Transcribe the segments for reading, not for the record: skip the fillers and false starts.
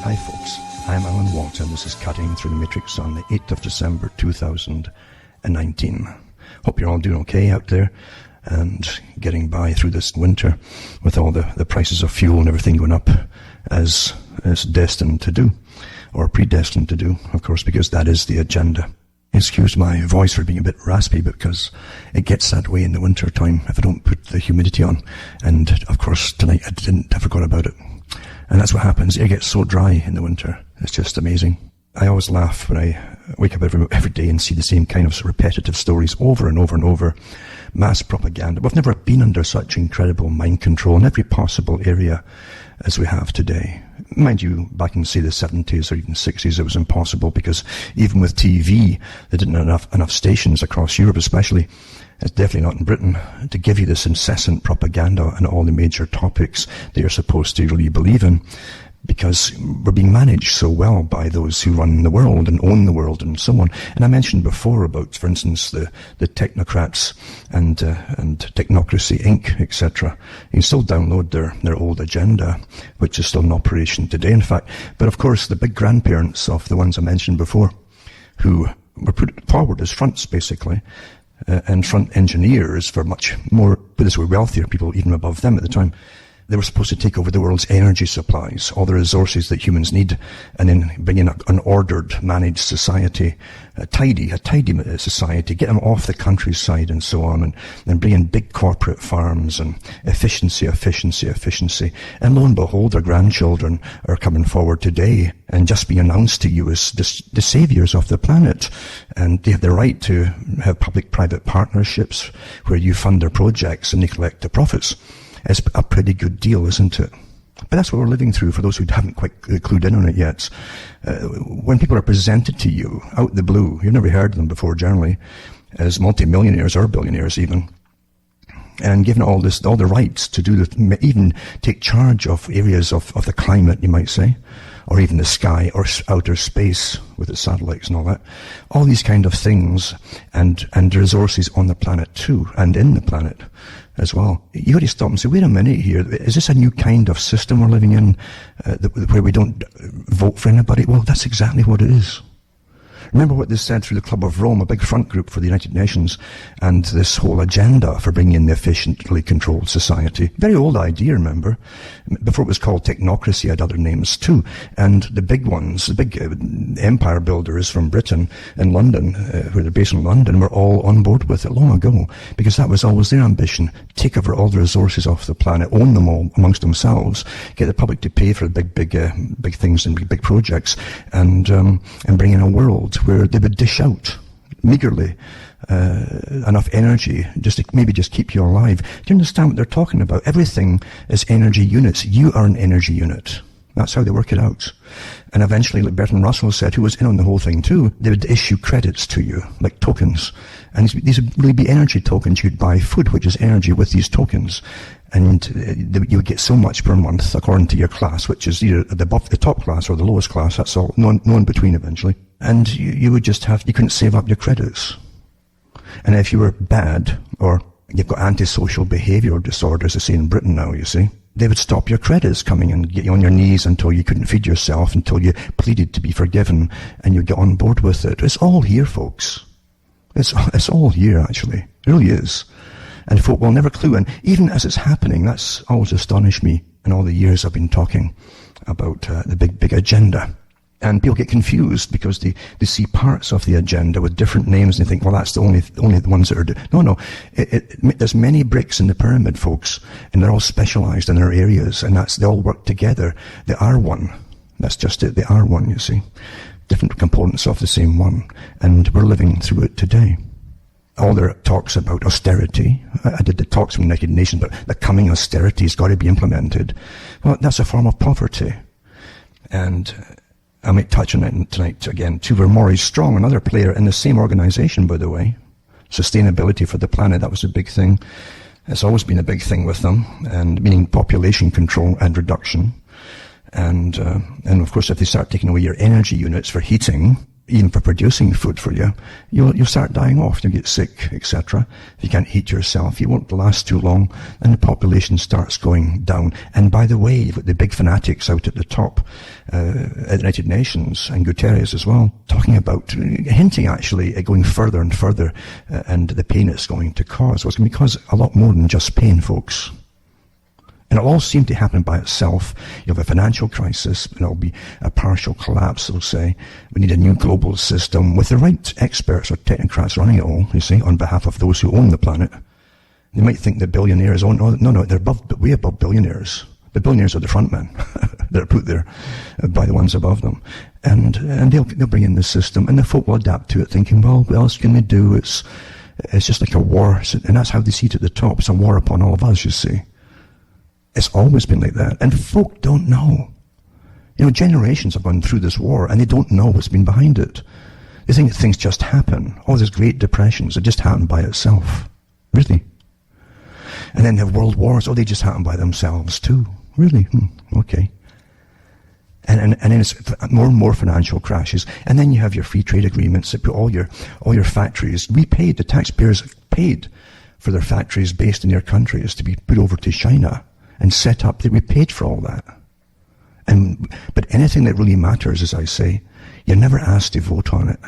Hi folks, I'm Alan Watt and this is Cutting Through the Matrix on the 8th of December 2019. Hope you're all doing okay out there and getting by through this winter with all the prices of fuel and everything going up as destined to do, or predestined to do, of course, because that is the agenda. Excuse my voice for being a bit raspy, because it gets that way in the winter time if I don't put the humidity on. And of course tonight I forgot about it. And that's what happens. It gets so dry in the winter. It's just amazing. I always laugh when I wake up every day and see the same kind of repetitive stories over and over and over. Mass propaganda. We've never been under such incredible mind control in every possible area as we have today. Mind you, back in, say, the 70s or even 60s, it was impossible, because even with TV, they didn't have enough stations across Europe especially. It's definitely not in Britain, to give you this incessant propaganda on all the major topics that you're supposed to really believe in, because we're being managed so well by those who run the world and own the world and so on. And I mentioned before about, for instance, the technocrats and Technocracy Inc., etc. You can still download their old agenda, which is still in operation today, in fact. But of course, the big grandparents of the ones I mentioned before, who were put forward as fronts, basically, and front engineers for much more, but this were wealthier people even above them at the time. They were supposed to take over the world's energy supplies, all the resources that humans need, and then bring in an ordered, managed society, a tidy society, get them off the countryside and so on, and bring in big corporate farms and efficiency. And lo and behold, their grandchildren are coming forward today and just being announced to you as the saviors of the planet. And they have the right to have public-private partnerships where you fund their projects and they collect the profits. It's a pretty good deal, isn't it? But that's what we're living through, for those who haven't quite clued in on it yet. When people are presented to you out the blue, you've never heard of them before generally, as multimillionaires or billionaires even, and given all the rights to even take charge of areas of the climate, you might say, or even the sky or outer space with its satellites and all that, all these kind of things, and resources on the planet too, and in the planet as well. You got to stop and say, wait a minute here, is this a new kind of system we're living in, where we don't vote for anybody? Well, that's exactly what it is. Remember what they said through the Club of Rome, a big front group for the United Nations, and this whole agenda for bringing in the efficiently controlled society. Very old idea, remember? Before it was called technocracy, it had other names too. And the big ones, the big empire builders from Britain and London, who are based in London, were all on board with it long ago, because that was always their ambition. Take over all the resources off the planet, own them all amongst themselves, get the public to pay for the big things and big projects, and bring in a world where they would dish out meagerly enough energy just to maybe just keep you alive. Do you understand what they're talking about? Everything is energy units. You are an energy unit. That's how they work it out. And eventually, like Bertrand Russell said, who was in on the whole thing too, they would issue credits to you, like tokens. And these would really be energy tokens. You'd buy food, which is energy, with these tokens. And you would get so much per month according to your class, which is either the top class or the lowest class. That's all. No in between eventually. And you would just you couldn't save up your credits. And if you were bad, or you've got antisocial behaviour disorders, they say in Britain now, you see, they would stop your credits coming and get you on your knees until you couldn't feed yourself, until you pleaded to be forgiven, and you get on board with it. It's all here, folks. It's all here, actually. It really is. And folk will never clue. And even as it's happening, that's always astonished me in all the years I've been talking about the big agenda. And people get confused because they see parts of the agenda with different names and they think, well, that's the only the ones that are... No. There's many bricks in the pyramid, folks, and they're all specialized in their areas, and they all work together. They are one. That's just it. They are one, you see. Different components of the same one. And we're living through it today. All their talks about austerity, I did the talks from the United Nations, but the coming austerity has got to be implemented. Well, that's a form of poverty. And I might touch on it tonight again too. We're Maury Strong, another player in the same organization, by the way. Sustainability for the planet, that was a big thing. It's always been a big thing with them, and meaning population control and reduction. And of course, if they start taking away your energy units for heating, even for producing food for you, you'll start dying off, you'll get sick, etc. If you can't heat yourself, you won't last too long, and the population starts going down. And by the way, you've got the big fanatics out at the top, at the United Nations, and Guterres as well, talking about, hinting actually at going further and further, and the pain it's going to cause. Well, it's going to cause a lot more than just pain, folks. And it'll all seem to happen by itself. You'll have a financial crisis, and it'll be a partial collapse, they'll say. We need a new global system with the right experts or technocrats running it all, you see, on behalf of those who own the planet. They might think that billionaires own, no, they're way above billionaires. The billionaires are the front men. They're put there by the ones above them. And they'll bring in the system, and the folk will adapt to it, thinking, well, what else can they do? It's just like a war. And that's how they see it at the top. It's a war upon all of us, you see. It's always been like that. And folk don't know. You know, generations have gone through this war, and they don't know what's been behind it. They think that things just happen. All these great depressions, it just happened by itself. Really. And then they have world wars. Oh, they just happen by themselves too. Really? Okay. And then it's more and more financial crashes. And then you have your free trade agreements that put all your factories, we paid, the taxpayers paid for their factories based in their countries to be put over to China and set up, that we paid for all that. But anything that really matters, as I say, you're never asked to vote on it.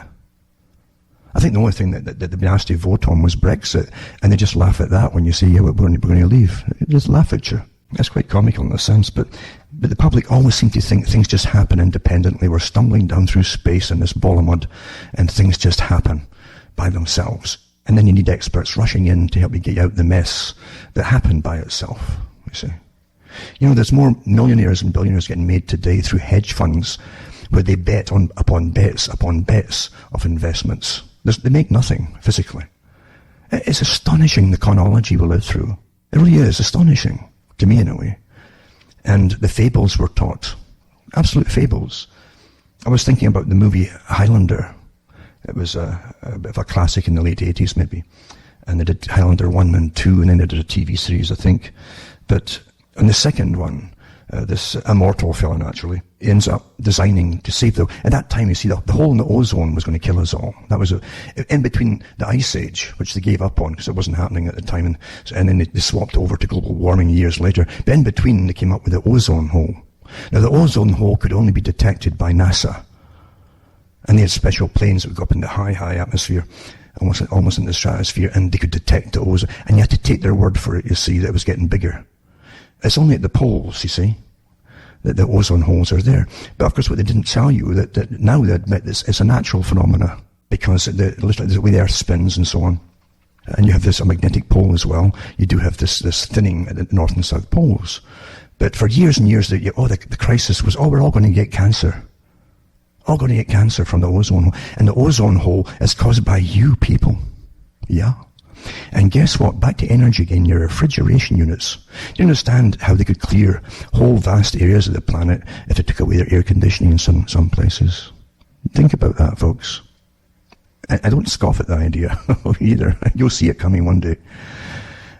I think the only thing that they've been asked to vote on was Brexit, and they just laugh at that when you say, yeah, we're going to leave. They just laugh at you. That's quite comical in a sense, but the public always seem to think things just happen independently. We're stumbling down through space in this ball of mud, and things just happen by themselves. And then you need experts rushing in to help you get out the mess that happened by itself, you see. You know, there's more millionaires and billionaires getting made today through hedge funds where they bet upon bets of investments. They make nothing physically. It's astonishing, the chronology we live through. It really is astonishing, to me anyway. And the fables were taught. Absolute fables. I was thinking about the movie Highlander. It was a bit of a classic in the late 80s maybe. And they did Highlander 1 and 2, and then they did a TV series, I think. But on the second one, this immortal fellow naturally ends up designing to save at that time, you see, the hole in the ozone was going to kill us all. That was in between the ice age, which they gave up on because it wasn't happening at the time, and then they swapped over to global warming years later. But in between, they came up with the ozone hole. Now, the ozone hole could only be detected by NASA, and they had special planes that would go up in the high atmosphere, almost in the stratosphere, and they could detect the ozone. And you had to take their word for it, you see, that it was getting bigger. It's only at the poles, you see, that the ozone holes are there. But of course, what they didn't tell you, that now they admit this, it's a natural phenomena, because the way the Earth spins and so on. And you have this a magnetic pole as well. You do have this thinning at the North and South poles. But for years and years, the crisis was, we're all going to get cancer. All going to get cancer from the ozone hole. And the ozone hole is caused by you people. Yeah. And guess what? Back to energy again, your refrigeration units. Do you understand how they could clear whole vast areas of the planet if they took away their air conditioning in some places? Think about that, folks. I don't scoff at the idea either. You'll see it coming one day.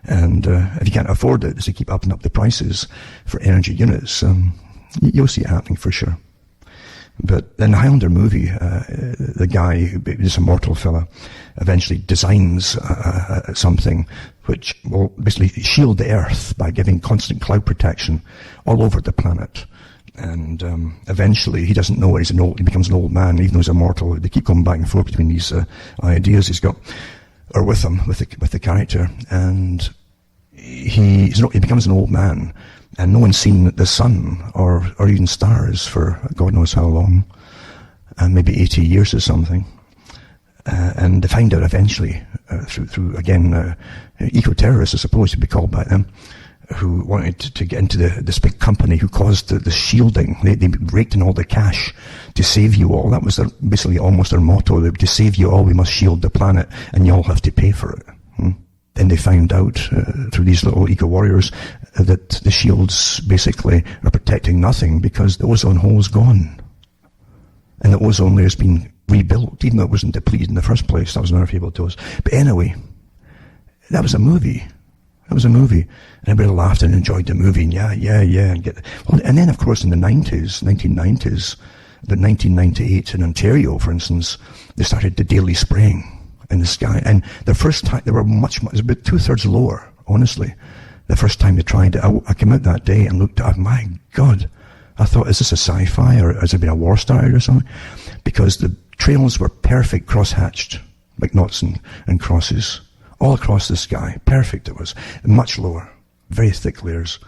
And if you can't afford it, as they keep upping up the prices for energy units, you'll see it happening for sure. But in the Highlander movie, the guy, this immortal fella, eventually designs something which will basically shield the Earth by giving constant cloud protection all over the planet. And eventually, he doesn't know it. He becomes an old man, even though he's immortal. They keep going back and forth between these ideas he's got, or with him, with the character. And he becomes an old man. And no one's seen the sun or even stars for God knows how long, maybe 80 years or something. And they find out eventually, through again, eco-terrorists, I suppose you'd be called by them, who wanted to get into this big company who caused the shielding. They raked in all the cash to save you all. That was basically almost their motto. To save you all, we must shield the planet, and you all have to pay for it. Then they found out through these little eco-warriors that the shields basically are protecting nothing because the ozone hole's gone. And the ozone layer's been rebuilt, even though it wasn't depleted in the first place. That was another fable to us. But anyway, that was a movie. And everybody laughed and enjoyed the movie. And yeah. And then, of course, in the 1990s, that 1998 in Ontario, for instance, they started the daily spraying in the sky. And the first time, they were much, it was about 2/3 lower, honestly. The first time they tried it, I came out that day and looked at it, my God. I thought, is this a sci-fi, or has it been a war started or something? Because the trails were perfect, cross-hatched, like knots and crosses, all across the sky. Perfect it was. Much lower, very thick layers.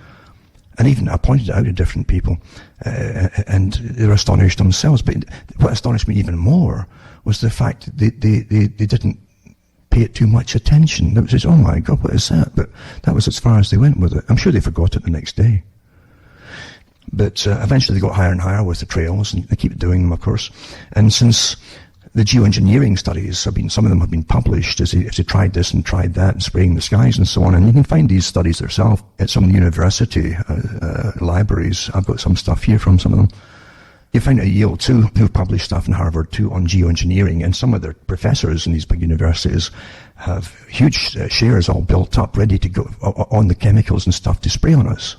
And even I pointed it out to different people, and they were astonished themselves. But what astonished me even more was the fact that they didn't pay it too much attention. They said, oh my God, what is that? But that was as far as they went with it. I'm sure they forgot it the next day. But eventually they got higher and higher with the trails, and they keep doing them, of course. And since the geoengineering studies have been, some of them have been published as they tried this and tried that, and spraying the skies and so on. And you can find these studies yourself at some university libraries. I've got some stuff here from some of them. You find at Yale too, who've published stuff in Harvard too on geoengineering, and some of their professors in these big universities have huge shares all built up, ready to go on the chemicals and stuff to spray on us.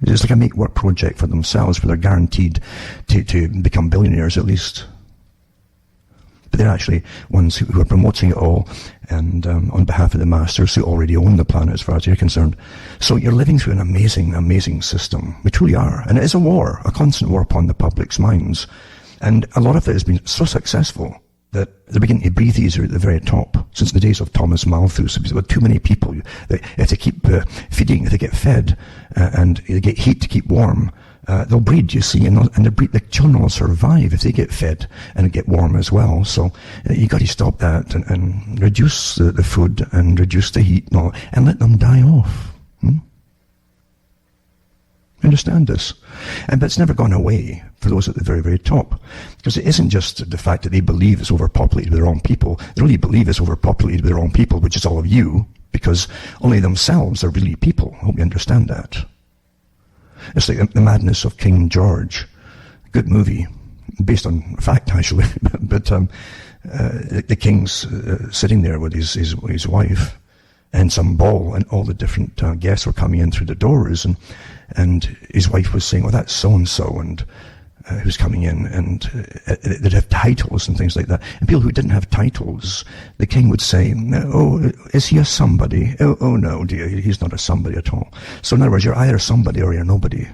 It's like a make-work project for themselves, where they're guaranteed to become billionaires at least. But they're actually ones who are promoting it all, and on behalf of the masters who already own the planet as far as you're concerned. So you're living through an amazing, amazing system. We truly are. And it is a war, a constant war upon the public's minds. And a lot of it has been so successful that they're beginning to breathe easier at the very top. Since the days of Thomas Malthus, because there were too many people. If they keep feeding, if they get fed, and they get heat to keep warm, they'll breed, you see, and the children will survive if they get fed and get warm as well. So you got to stop that and reduce the food and reduce the heat and let them die off. Understand this? But it's never gone away for those at the very, very top. Because it isn't just the fact that they believe it's overpopulated with the wrong people. They really believe it's overpopulated with the wrong people, which is all of you, because only themselves are really people. I hope you understand that. It's like the madness of King George. Good movie, based on fact actually. but the king's sitting there with his wife and some ball, and all the different guests were coming in through the doors, and his wife was saying, "Oh, that's so and so," and who's coming in, and they'd have titles and things like that. And people who didn't have titles, the king would say, "Oh, is he a somebody? Oh no, dear, he's not a somebody at all." So in other words, you're either somebody or you're nobody.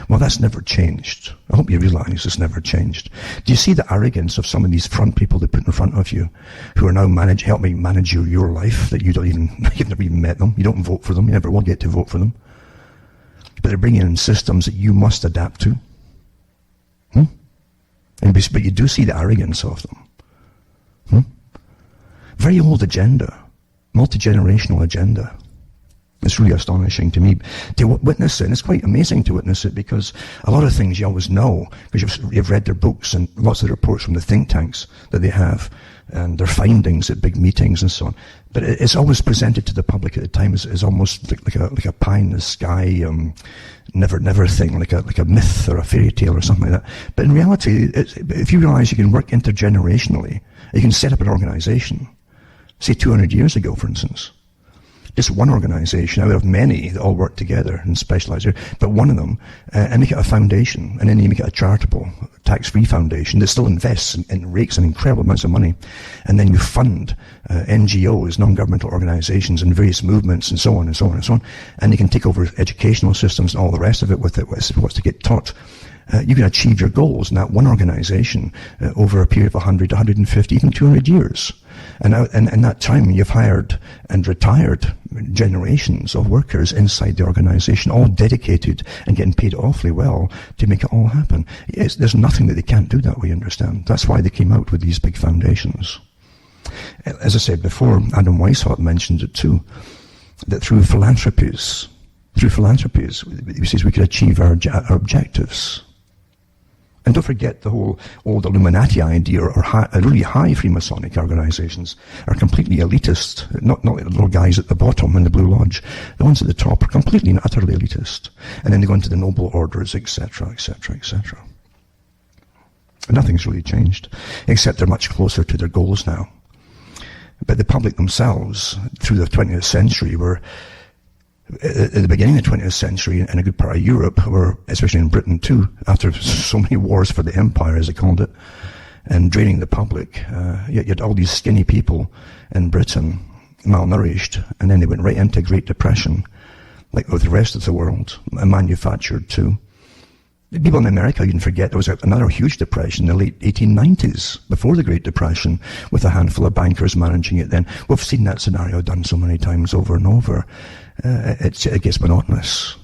Well, that's never changed. I hope you realize it's never changed. Do you see the arrogance of some of these front people they put in front of you, who are now helping manage your life, that you've never even met them, you don't vote for them, you never will get to vote for them. But they're bringing in systems that you must adapt to. But you do see the arrogance of them. Very old agenda, multi-generational agenda. It's really astonishing to me to witness it, and it's quite amazing to witness it, because a lot of things you always know, because you've read their books and lots of the reports from the think tanks that they have, and their findings at big meetings and so on. But it's always presented to the public at the time as almost like a pie in the sky, never thing, like a myth or a fairy tale or something like that. But in reality, if you realize you can work intergenerationally, you can set up an organization, say 200 years ago, for instance. Just one organization out of many that all work together and specialize here, but one of them, and make it a foundation, and then you make it a charitable, tax-free foundation that still invests and rakes in incredible amounts of money, and then you fund NGOs, non-governmental organizations, and various movements, and so on and so on and so on, and you can take over educational systems and all the rest of it with it, what's to get taught. You can achieve your goals in that one organization over a period of 100, 150, even 200 years. And in that time, you've hired and retired generations of workers inside the organization, all dedicated and getting paid awfully well to make it all happen. Yes, there's nothing that they can't do that way, understand? That's why they came out with these big foundations. As I said before, Adam Weishaupt mentioned it too, that through philanthropies, he says we could achieve our objectives. And don't forget the whole old Illuminati idea, or really high Freemasonic organizations are completely elitist. Not like the little guys at the bottom in the Blue Lodge. The ones at the top are completely and utterly elitist. And then they go into the noble orders, etc., etc., etc. Nothing's really changed, except they're much closer to their goals now. But the public themselves, through the 20th century, were At the beginning of the 20th century, in a good part of Europe, or especially in Britain too, after so many wars for the empire, as they called it, and draining the public, you had all these skinny people in Britain, malnourished, and then they went right into Great Depression, like with the rest of the world, and manufactured too. The people in America, you can forget, there was another huge depression in the late 1890s, before the Great Depression, with a handful of bankers managing it then. We've seen that scenario done so many times over and over. It gets monotonous.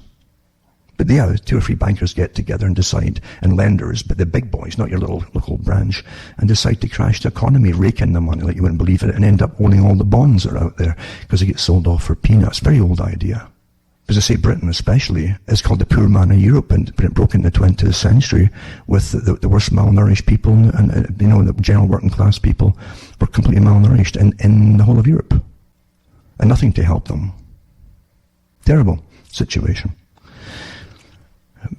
But yeah, 2 or 3 bankers get together and decide, and lenders, but the big boys, not your little local branch, and decide to crash the economy, rake in the money like you wouldn't believe it, and end up owning all the bonds that are out there, because they get sold off for peanuts. Very old idea. As I say, Britain especially is called the poor man of Europe, and it broke in the 20th century with the worst malnourished people, and the general working class people were completely malnourished in the whole of Europe. And nothing to help them. Terrible situation.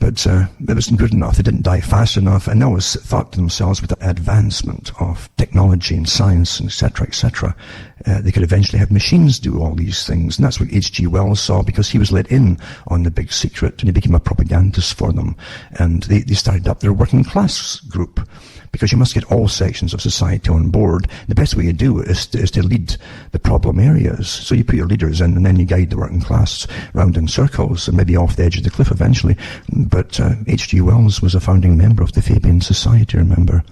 But it wasn't good enough. They didn't die fast enough, and they always thought to themselves, with the advancement of technology and science, and etc., they could eventually have machines do all these things. And that's what H.G. Wells saw, because he was let in on the big secret, and he became a propagandist for them. And they started up their working class group, because you must get all sections of society on board. The best way you do it is to lead the problem areas. So you put your leaders in, and then you guide the working class round in circles, and maybe off the edge of the cliff eventually. But H.G. Wells was a founding member of the Fabian Society, remember,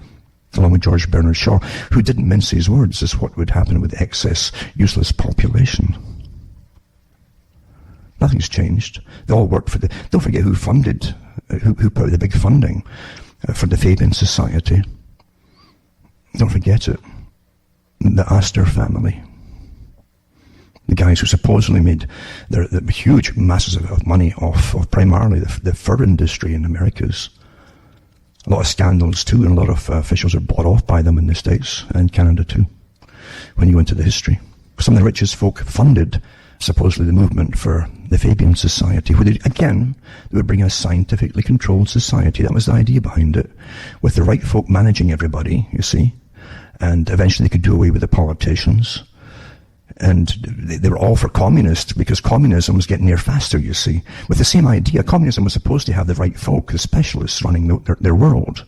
along with George Bernard Shaw, who didn't mince his words as what would happen with excess, useless population. Nothing's changed. They all worked for the... Don't forget who funded, who put the big funding for the Fabian Society. Don't forget it. The Astor family. The guys who supposedly made the huge masses of money off of primarily the fur industry in the Americas. A lot of scandals too, and a lot of officials are bought off by them in the States and Canada too, when you go into the history. Some of the richest folk funded supposedly the movement for the Fabian Society, where they would bring a scientifically controlled society. That was the idea behind it, with the right folk managing everybody, you see, and eventually they could do away with the politicians. And they were all for communists, because communism was getting there faster, you see. With the same idea, communism was supposed to have the right folk, the specialists running their world,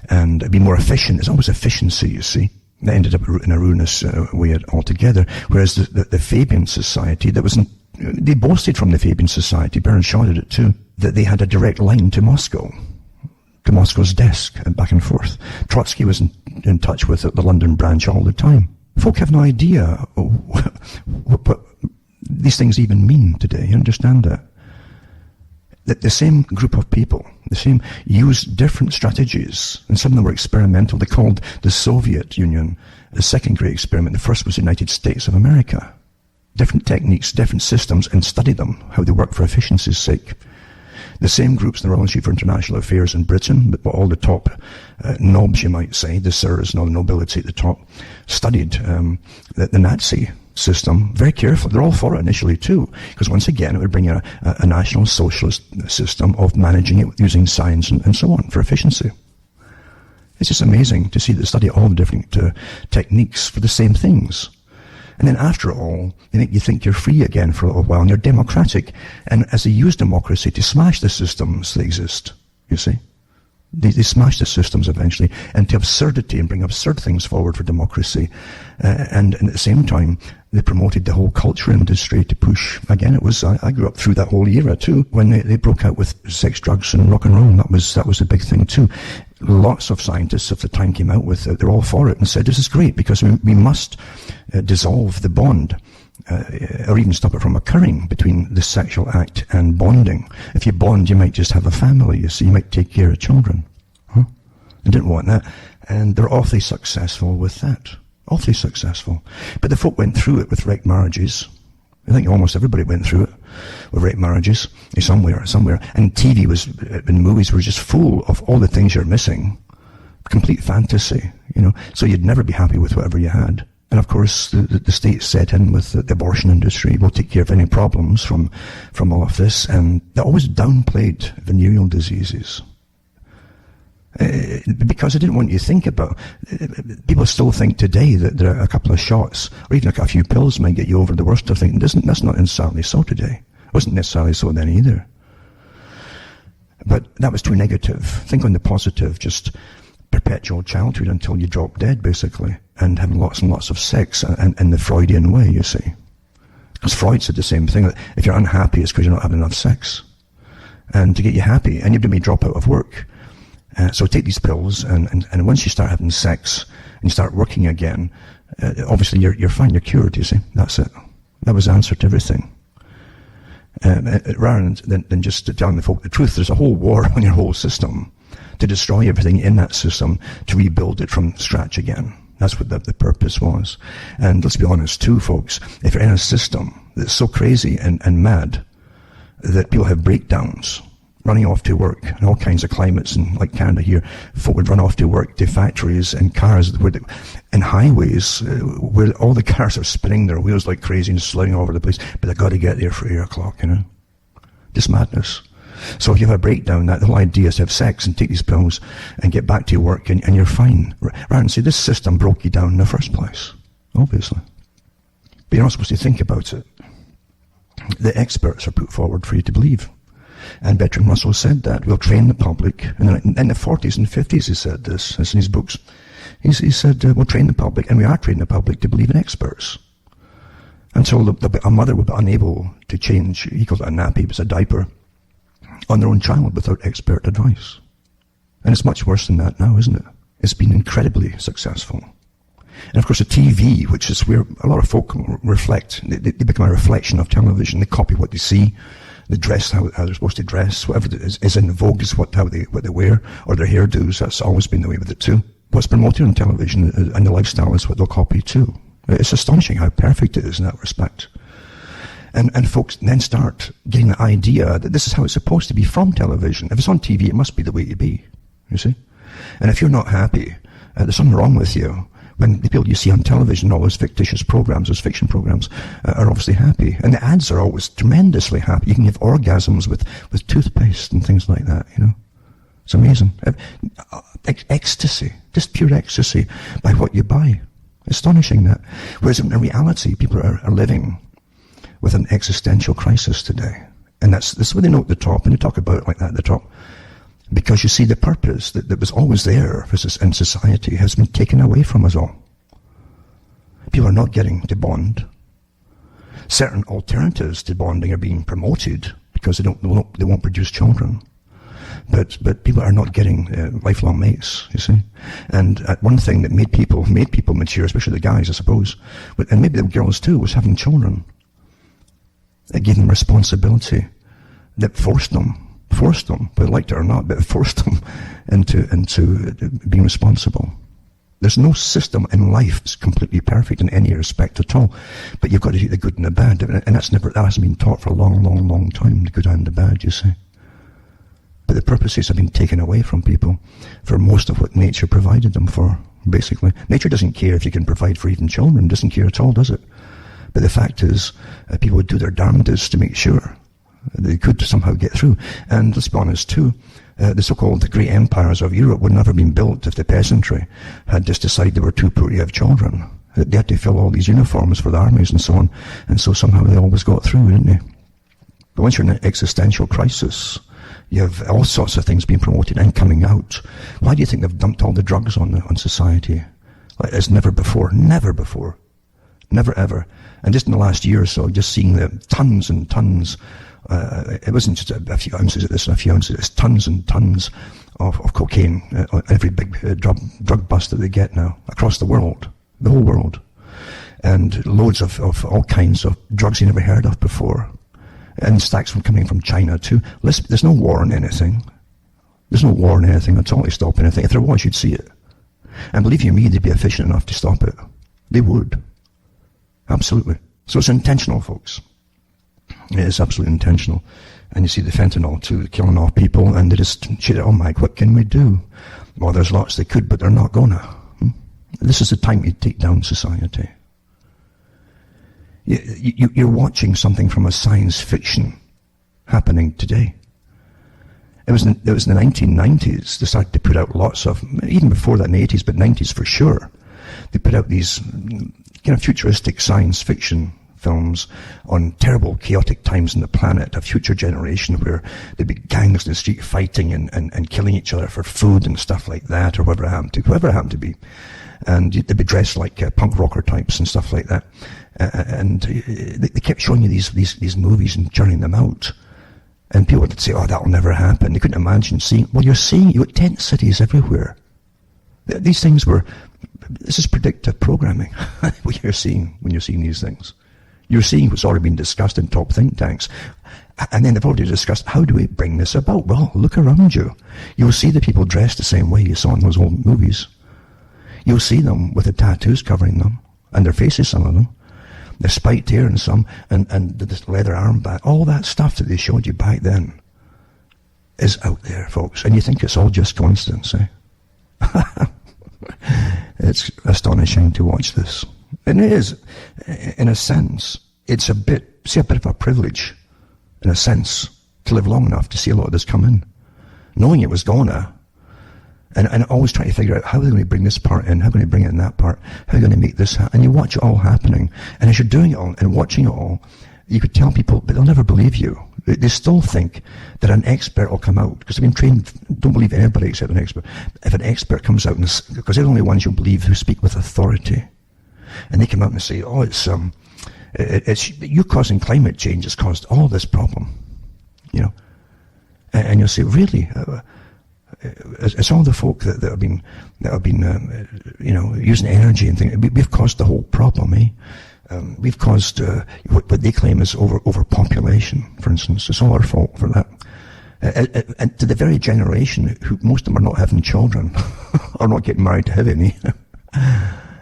and be more efficient. It's always efficiency, you see. They ended up in a ruinous way altogether. Whereas the Fabian Society, they boasted from the Fabian Society, Bernard Shaw did it too, that they had a direct line to Moscow, to Moscow's desk, and back and forth. Trotsky was in touch with the London branch all the time. Folk have no idea what these things even mean today. You understand that? That the same group of people, used different strategies, and some of them were experimental. They called the Soviet Union the second great experiment. The first was the United States of America. Different techniques, different systems, and study them, how they work for efficiency's sake. The same groups in the Royal Institute for International Affairs in Britain, but all the top knobs, you might say, the sirs and all the nobility at the top, studied the Nazi system very carefully. They're all for it initially too, because once again it would bring a national socialist system of managing it using science and so on for efficiency. It's just amazing to see they study all the different techniques for the same things. And then after all, they make you think you're free again for a little while, and you're democratic. And as they use democracy to smash the systems that exist, you see. They smash the systems eventually into absurdity and bring absurd things forward for democracy. And at the same time, they promoted the whole culture industry to push. Again, it was, I grew up through that whole era too, when they broke out with sex, drugs and rock and roll. That was a big thing too. Lots of scientists of the time came out with it. They're all for it and said, this is great because we must dissolve the bond. Or even stop it from occurring between the sexual act and bonding. If you bond, you might just have a family, you see, you might take care of children. Huh? They didn't want that, and they're awfully successful with that. Awfully successful. But the folk went through it with rape marriages. I think almost everybody went through it with rape marriages, somewhere. And TV and movies were just full of all the things you're missing. Complete fantasy, so you'd never be happy with whatever you had. And of course, the state set in with the abortion industry. Will take care of any problems from all of this. And they always downplayed venereal diseases. Because they didn't want you to think about. People still think today that there are a couple of shots, or even a few pills might get you over the worst of things. That's not necessarily so today. It wasn't necessarily so then either. But that was too negative. Think on the positive, just perpetual childhood until you drop dead, basically, and having lots and lots of sex in the Freudian way, you see. Because Freud said the same thing, that if you're unhappy, it's because you're not having enough sex. And to get you happy, and you may drop out of work. So take these pills, and once you start having sex, and you start working again, obviously you're fine, you're cured, you see. That's it. That was the answer to everything. Rather than just telling the folk the truth, there's a whole war on your whole system to destroy everything in that system, to rebuild it from scratch again. That's what the purpose was. And let's be honest too, folks, if you're in a system that's so crazy and mad that people have breakdowns, running off to work in all kinds of climates, and like Canada here, folk would run off to work to factories and cars, and highways where all the cars are spinning their wheels like crazy and sliding all over the place, but they've got to get there for 8 o'clock, you know. Just madness. So if you have a breakdown, the whole idea is to have sex and take these pills and get back to your work and you're fine. Rather than say, this system broke you down in the first place, obviously. But you're not supposed to think about it. The experts are put forward for you to believe. And Bertrand Russell said that. We'll train the public. In the 40s and 50s he said this. It's in his books. He said, we'll train the public, and we are training the public to believe in experts. Until a mother will be unable to change, he calls it a nappy, but it's a diaper, on their own child without expert advice. And it's much worse than that now, isn't it? It's been incredibly successful. And of course the TV, which is where a lot of folk reflect, they become a reflection of television. They copy what they see. They dress how they're supposed to dress. Whatever is in vogue is what they wear, or their hairdos. That's always been the way with it too. What's promoted on television and the lifestyle is what they'll copy too. It's astonishing how perfect it is in that respect. And folks then start getting the idea that this is how it's supposed to be from television. If it's on TV, it must be the way to be, you see. And if you're not happy, there's something wrong with you. When the people you see on television, all those fictitious programs, those fiction programs, are obviously happy. And the ads are always tremendously happy. You can have orgasms with toothpaste and things like that, you know. It's amazing. Ecstasy, just pure ecstasy by what you buy. Astonishing that. Whereas in reality, people are living with an existential crisis today. And that's what they know at the top, and they talk about it like that at the top. Because you see, the purpose that was always there in society has been taken away from us all. People are not getting to bond. Certain alternatives to bonding are being promoted because they won't produce children. But people are not getting lifelong mates, you see. And one thing that made people mature, especially the guys, I suppose, and maybe the girls too, was having children. It gave them responsibility that forced them, whether they liked it or not, but it forced them into being responsible. There's no system in life that's completely perfect in any respect at all, but you've got to do the good and the bad, and that hasn't been taught for a long, long, long time, the good and the bad, you see. But the purposes have been taken away from people for most of what nature provided them for, basically. Nature doesn't care if you can provide for even children, doesn't care at all, does it? But the fact is, people would do their darndest to make sure they could somehow get through. And let's be honest too, the so-called great empires of Europe would never have been built if the peasantry had just decided they were too poor to have children. They had to fill all these uniforms for the armies and so on, and so somehow they always got through, didn't they? But once you're in an existential crisis, you have all sorts of things being promoted and coming out. Why do you think they've dumped all the drugs on society? Like as never before, never ever. And just in the last year or so, just seeing the tons and tons, it wasn't just a few ounces of this and a few ounces, it's tons and tons of cocaine, every big drug bust that they get now, across the world, the whole world. And loads of all kinds of drugs you never heard of before. And stacks coming from China too. There's no war on anything. There's no war on anything at all to stop anything. If there was, you'd see it. And believe you me, they'd be efficient enough to stop it. They would. Absolutely. So it's intentional, folks. It is absolutely intentional. And you see the fentanyl too, killing off people, and they just shit it, oh my, what can we do? Well, there's lots they could, but they're not gonna. This is the time to take down society. You're watching something from a science fiction happening today. It was in the 1990s, they started to put out lots of, even before that in the 80s, but 90s for sure, they put out these kind of futuristic science fiction films on terrible, chaotic times on the planet, a future generation where there'd be gangs in the street fighting and killing each other for food and stuff like that, or whoever it happened to be. And they'd be dressed like punk rocker types and stuff like that. And they kept showing you these movies and churning them out. And people would say, oh, that'll never happen. They couldn't imagine seeing, well, you're seeing, you've got tent cities everywhere. These things this is predictive programming, what you're seeing when you're seeing these things. You're seeing what's already been discussed in top think tanks. And then they've already discussed, how do we bring this about? Well, look around you. You'll see the people dressed the same way you saw in those old movies. You'll see them with the tattoos covering them, and their faces, some of them. The spiked hair and some, and this leather armband. All that stuff that they showed you back then is out there, folks. And you think it's all just coincidence, eh? It's astonishing to watch this. And it is, in a sense, it's a bit of a privilege, in a sense, to live long enough to see a lot of this come in. Knowing it was gonna, and always trying to figure out how are they going to bring this part in, how are they going to bring it in that part, how are they going to make this happen. And you watch it all happening. And as you're doing it all and watching it all, you could tell people, but they'll never believe you. They still think that an expert will come out, because they've been trained, don't believe anybody except an expert. If an expert comes out, because they're the only ones you'll believe who speak with authority, and they come out and say, oh, it's you causing climate change has caused all this problem, you know. And you'll say, really? It's all the folk that have been you know, using energy and things. We've caused the whole problem, eh? We've caused what they claim is overpopulation, for instance. It's all our fault for that. And to the very generation who most of them are not having children, or not getting married to have any,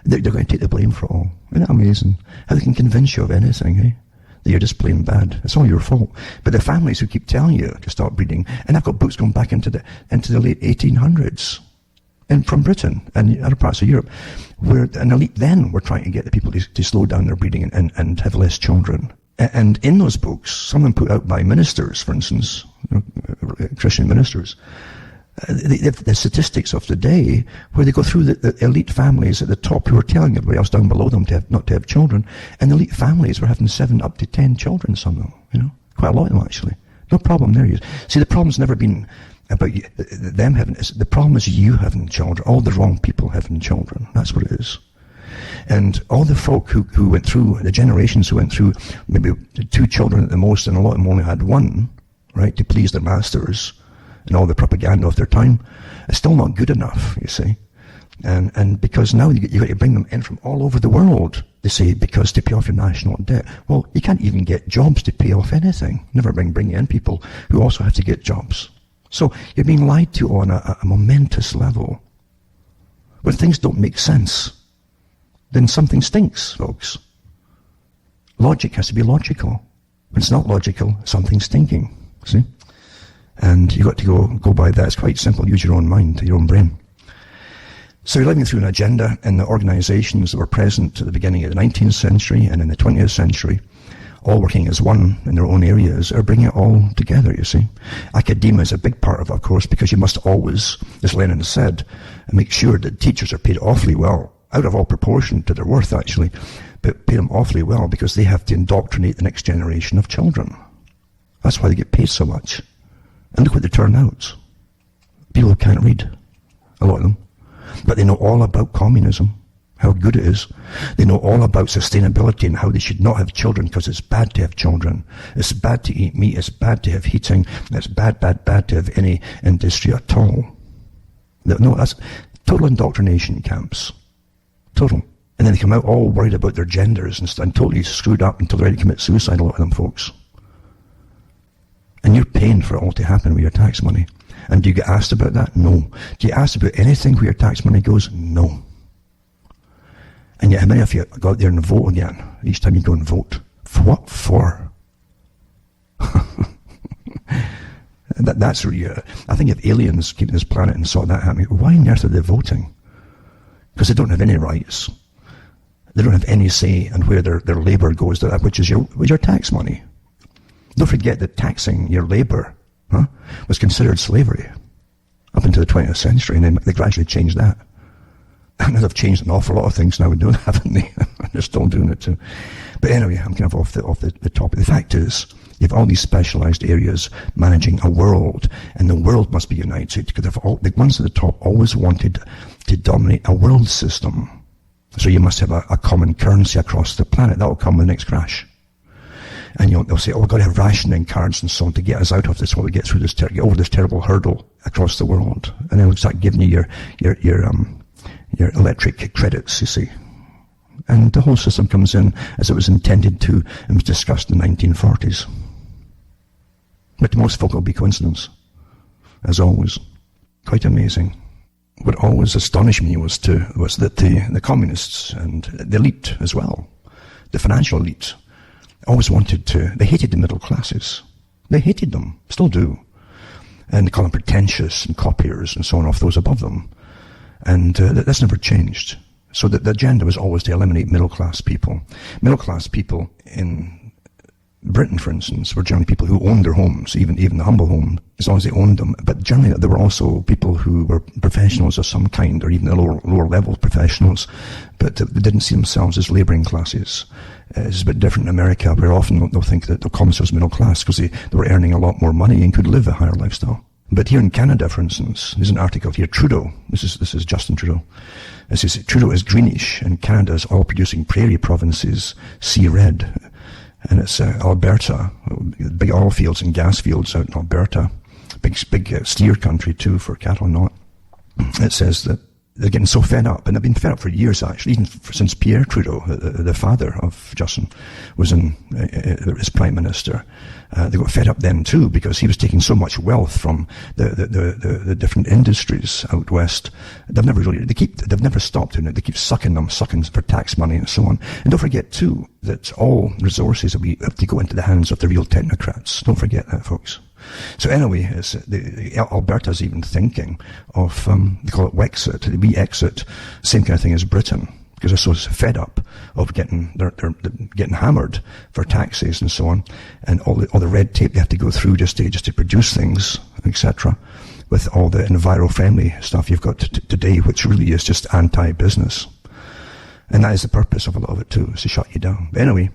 they're going to take the blame for it all. Isn't that amazing? How they can convince you of anything, eh? That you're just plain bad. It's all your fault. But the families who keep telling you to stop breeding, and I've got books going back into the late 1800s, and from Britain and other parts of Europe, where an elite then were trying to get the people to slow down their breeding and have less children. And in those books, some of them put out by ministers, for instance, Christian ministers, the statistics of the day, where they go through the elite families at the top who are telling everybody else down below them not to have children, and the elite families were having 7 up to 10 children, some of them, you know, quite a lot of them actually. No problem there. See, the problem's never been about them having, the problem is you having children, all the wrong people having children. That's what it is. And all the folk who went through, the generations who went through maybe 2 children at the most, and a lot of them only had 1, right, to please their masters, and all the propaganda of their time, it's still not good enough, you see. And because now you got to bring them in from all over the world, they say, because to pay off your national debt. Well, you can't even get jobs to pay off anything. Never bring in people who also have to get jobs. So you're being lied to on a momentous level. When things don't make sense, then something stinks, folks. Logic has to be logical. When it's not logical, something's stinking, see? And you've got to go by that. It's quite simple. Use your own mind, your own brain. So you're living through an agenda, and the organizations that were present at the beginning of the 19th century and in the 20th century, all working as one in their own areas, are bringing it all together, you see. Academia is a big part of it, of course, because you must always, as Lenin said, make sure that teachers are paid awfully well, out of all proportion to their worth, actually, but pay them awfully well because they have to indoctrinate the next generation of children. That's why they get paid so much. And look what they turn out. People who can't read, a lot of them. But they know all about communism, how good it is. They know all about sustainability and how they should not have children because it's bad to have children. It's bad to eat meat. It's bad to have heating. It's bad to have any industry at all. No, that's total indoctrination camps. Total. And then they come out all worried about their genders and totally screwed up until they're ready to commit suicide, a lot of them folks. And you're paying for it all to happen with your tax money. And do you get asked about that? No. Do you get asked about anything where your tax money goes? No. And yet how many of you go out there and vote again? Each time you go and vote. For what for? That's really, I think if aliens came to this planet and saw that happening, why on earth are they voting? Because they don't have any rights. They don't have any say in where their labour goes, which is your tax money. Don't forget that taxing your labour was considered slavery up until the 20th century, and then they gradually changed that. And they've changed an awful lot of things now, haven't they? They're still doing it too. But anyway, I'm kind of off the topic. The fact is, you have all these specialized areas managing a world, and the world must be united, because the ones at the top always wanted to dominate a world system. So you must have a common currency across the planet. That will come with the next crash. And they'll say, oh, we've got to have rationing cards and so on to get us out of this, while we get through this, get over this terrible hurdle across the world. And then we'll start giving you your electric credits, you see. And the whole system comes in as it was intended to, and was discussed in the 1940s. But to most folk, it'll be coincidence, as always. Quite amazing. What always astonished me was that the communists and the elite as well, the financial elite, always they hated the middle classes. They hated them, still do. And they call them pretentious and copiers and so on off those above them. And that's never changed. So the agenda was always to eliminate middle-class people. Middle-class people in Britain, for instance, were generally people who owned their homes, even the humble home, as long as they owned them. But generally there were also people who were professionals of some kind, or even the lower level professionals, but they didn't see themselves as labouring classes. It's a bit different in America, where often they'll think that the communists was middle class because they were earning a lot more money and could live a higher lifestyle. But here in Canada, for instance, there's an article here, Trudeau, this is Justin Trudeau. It says, Trudeau is greenish, and Canada's oil-producing prairie provinces see red. And it's Alberta, big oil fields and gas fields out in Alberta, big steer country too for cattle and all. It says that they're getting so fed up, and they've been fed up for years actually, even since Pierre Trudeau, the father of Justin, was as Prime Minister. They got fed up then too, because he was taking so much wealth from the different industries out west. They've never stopped doing it. They keep sucking for tax money and so on. And don't forget too that all resources have to go into the hands of the real technocrats. Don't forget that, folks. So anyway, Alberta's even thinking of, they call it Wexit, the wee exit, same kind of thing as Britain, because they're so fed up of they're getting hammered for taxes and so on, and all the red tape they have to go through just to produce things, etc., with all the enviro-friendly stuff you've got today, which really is just anti-business. And that is the purpose of a lot of it too, is to shut you down. But anyway,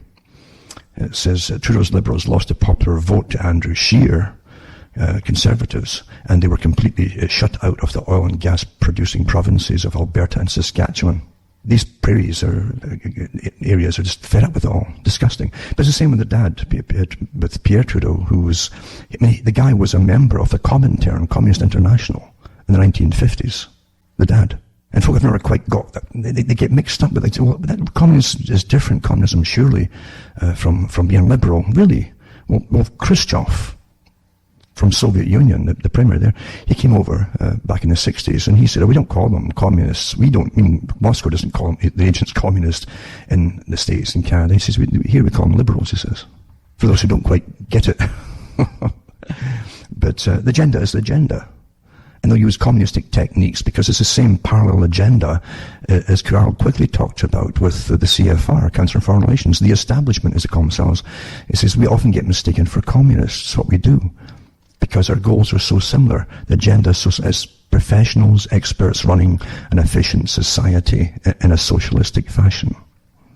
it says Trudeau's Liberals lost a popular vote to Andrew Scheer, Conservatives, and they were completely shut out of the oil and gas producing provinces of Alberta and Saskatchewan. These areas are just fed up with it all. Disgusting. But it's the same with the dad, with Pierre Trudeau, the guy was a member of the Comintern, Communist International, in the 1950s. The dad. And folk have never quite got that. They get mixed up with it. Well, that communism is different, communism, surely, from being liberal. Really? Well, Khrushchev, from Soviet Union, the premier there, he came over back in the 60s, and he said, we don't call them communists. Moscow doesn't call them, the agents, communists in the States and Canada. He says, here we call them liberals, he says. For those who don't quite get it. But the agenda is the agenda. And they'll use communistic techniques because it's the same parallel agenda as Carl quickly talked about with the CFR, Council on Foreign Relations. The establishment, as they call themselves, it says we often get mistaken for communists, what we do, because our goals are so similar. The agenda is as professionals, experts running an efficient society in a socialistic fashion.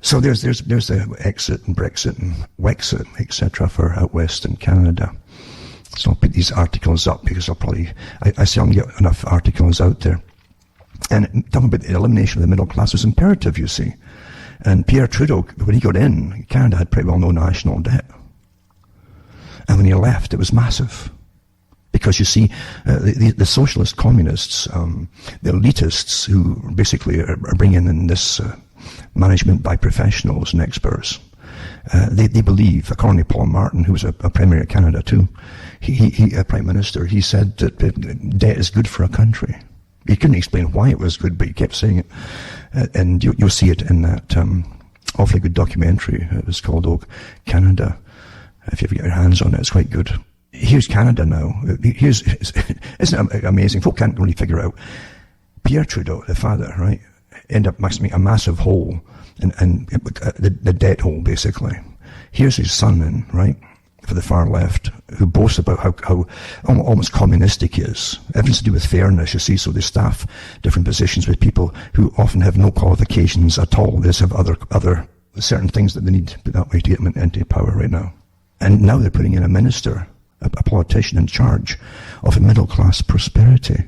So there's the exit and Brexit and Wexit, etc. for out west in Canada. So I'll put these articles up because I see I can get enough articles out there. And talking about the elimination of the middle class was imperative, you see. And Pierre Trudeau, when he got in, Canada had pretty well no national debt. And when he left, it was massive. Because you see, the socialist communists, the elitists who basically are bringing in this management by professionals and experts, they believe, according to Paul Martin, who was a premier of Canada too, he a prime minister, he said that debt is good for a country. He couldn't explain why it was good, but he kept saying it. And you'll see it in that awfully good documentary. It was called Canada. If you ever get your hands on it, it's quite good. Here's Canada now. Isn't it amazing? Folk can't really figure out. Pierre Trudeau, the father, right, ended up making a massive hole, and the debt hole, basically. Here's his son, right, for the far left, who boasts about how almost communistic he is. Everything's to do with fairness, you see, so they staff different positions with people who often have no qualifications at all. They just have other certain things that they need to put that way to get them into power right now. And now they're putting in a minister, a politician in charge of a middle-class prosperity.